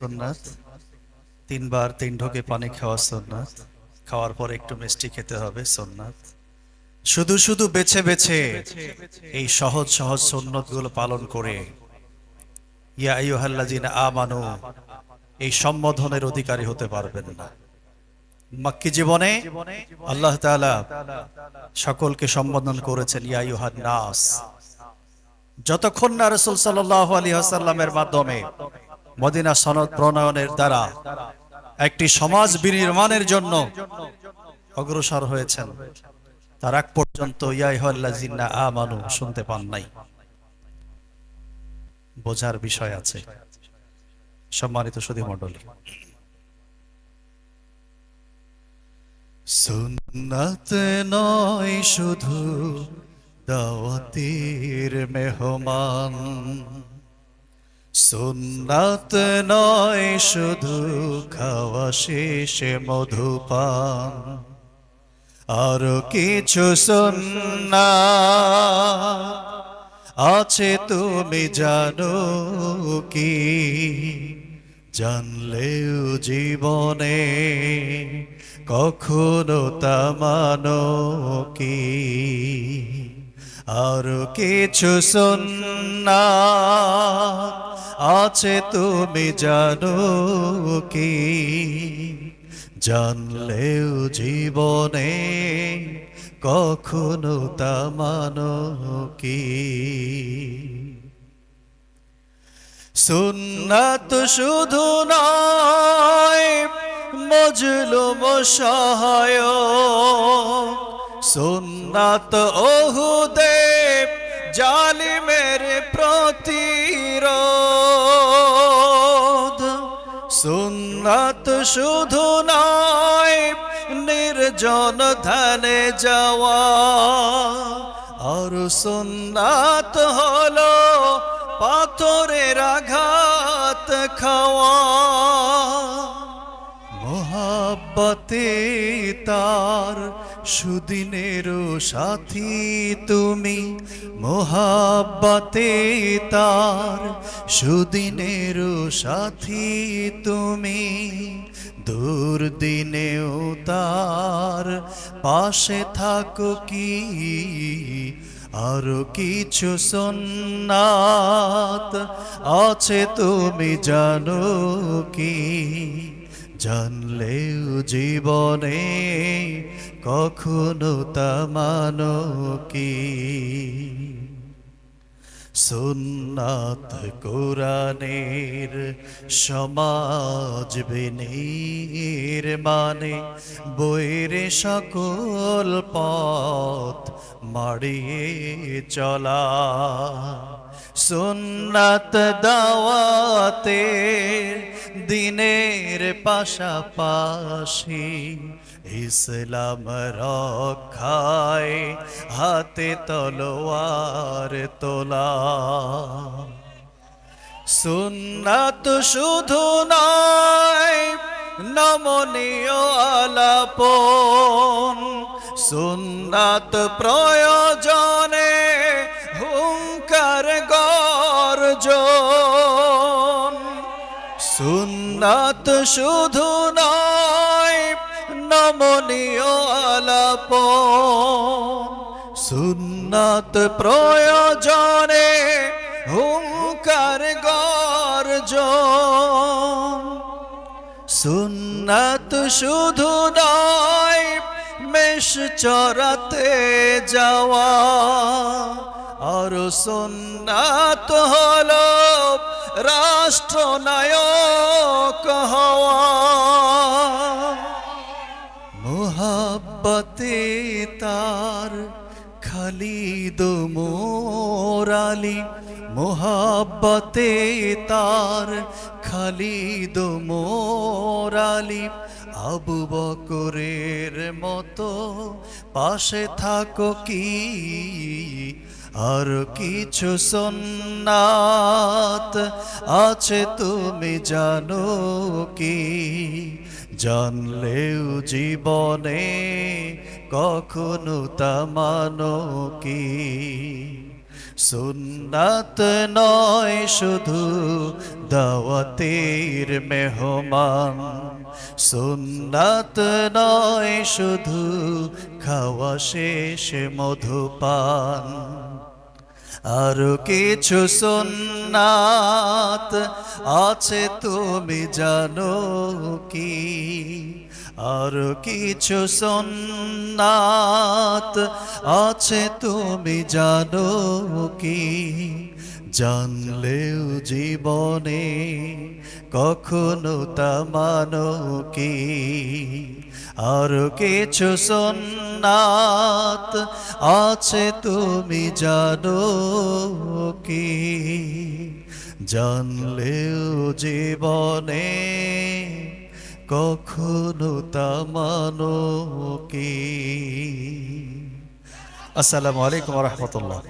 সুন্নাত তিনবার তিন ঢোকে পানি খাওয়া সুন্নাত খাওয়ার পর একটু মিষ্টি খেতে হবে সুন্নাত শুধু শুধু বেছে বেছে এই সহজ সহজ সুন্নত গুলো পালন করে ইয়া আইয়ুহাল্লাযিনা আমানু এই সম্বোধনের অধিকারী হতে পারবেন না। মক্কি জীবনে আল্লাহ তাআলা সকলকে সম্বোধন করেছেন ইয়া আইয়ুহান নাস। যতক্ষণ না রাসূল সাল্লাল্লাহু আলাইহি ওয়াসাল্লামের মাধ্যমে মদিনা সনদ প্রণয়নের দ্বারা একটি সমাজ বিনির্মাণের জন্য অগ্রসর হয়েছেন, তার আগ পর্যন্ত ইয়া আইয়ুহাল্লাযিনা আমানু শুনতে পান নাই। বোঝার বিষয় আছে। সম্মানিত সুধী মণ্ডলী, সুন্নাত নয় শুধু দাওয়াতের মেহমান, সুন্নাত নয় শুধু খাওয়া শেষে মধুপান, আরো কিছু সুন্নাত আছে তুমি জানো কি? জানলেও জীবনে কখনো তা মানো কি? আরো কিছু সুন্নাত আছে তুমি জানো কি? জানলেও জীবনে কখনো তা মানো কি? সুন্নাত শুধু নয় মজলুম সহায়ক, সুন্নাত ওহুদে জালিমের প্রতিরোধ, সুন্নাত শুধু নয় নির্জন ধ্যানে যাওয়া, আর সুন্নাত হলো পাথরের আঘাত খাওয়া। মোহাব্বতে তার সুদিনেরও সাথী তুমি, মোহাব্বতে তার সুদিনেরও সাথী তুমি, দুর্দিনেও তার পাশে থাকো কি? আরো কিছু সুন্নাত আছে তুমি জানো কি? জানলেও জীবনে কখনো তা মানো কি? সুন্নাত কোরআনের সমাজ বিনির্মাণে বইয়ের সকল পথ মাড়িয়ে চলা, সুন্নাত দাওয়াতে দিনের পাশাপাশি ইসলাম রক্ষায় হাতে তলোয়ার তোলা। সুন্নাত শুধু নয় নমনীয় আলাপন, সুন্নাত প্রয়োজনে হুঙ্কার গর্জন, সুন্নাত শুধু নয় নমনীয় আলাপন, সুন্নাত প্রয়োজনে হুঙ্কার গর্জন, সুন্নাত শুধু নয় মেষ চরাতে যাওয়া, আর সুন্নাত হলো রাষ্ট্রনায়ক হওয়া। মোহাব্বতে তার খালিদ মোরালি, মোহাব্বতে তার খালিদ মোরালি, আবু বকরের মতো পাশে থাকো কি? আর কিছু সুন্নাত আছে তুমি জানো কি? জানলেও জীবনে কখনো তা মানো কি? সুন্নাত নয় শুধু দাওয়াতের মেহমান, সুন্নাত নয় শুধু খাওয়া শেষ মধুপান, আরো কিছু সুন্নাত আছে তুমি জানো কি? আরো কিছু সুন্নাত আছে তুমি জানো কি? জানলেও জীবনে কখনো তা মানো কি? আরো কিছু সুন্নাত আছে তুমি জানো কি? জানলেও জীবনে কখনো তা মানো কি? আসসালামু আলাইকুম ওয়া রাহমাতুল্লাহ।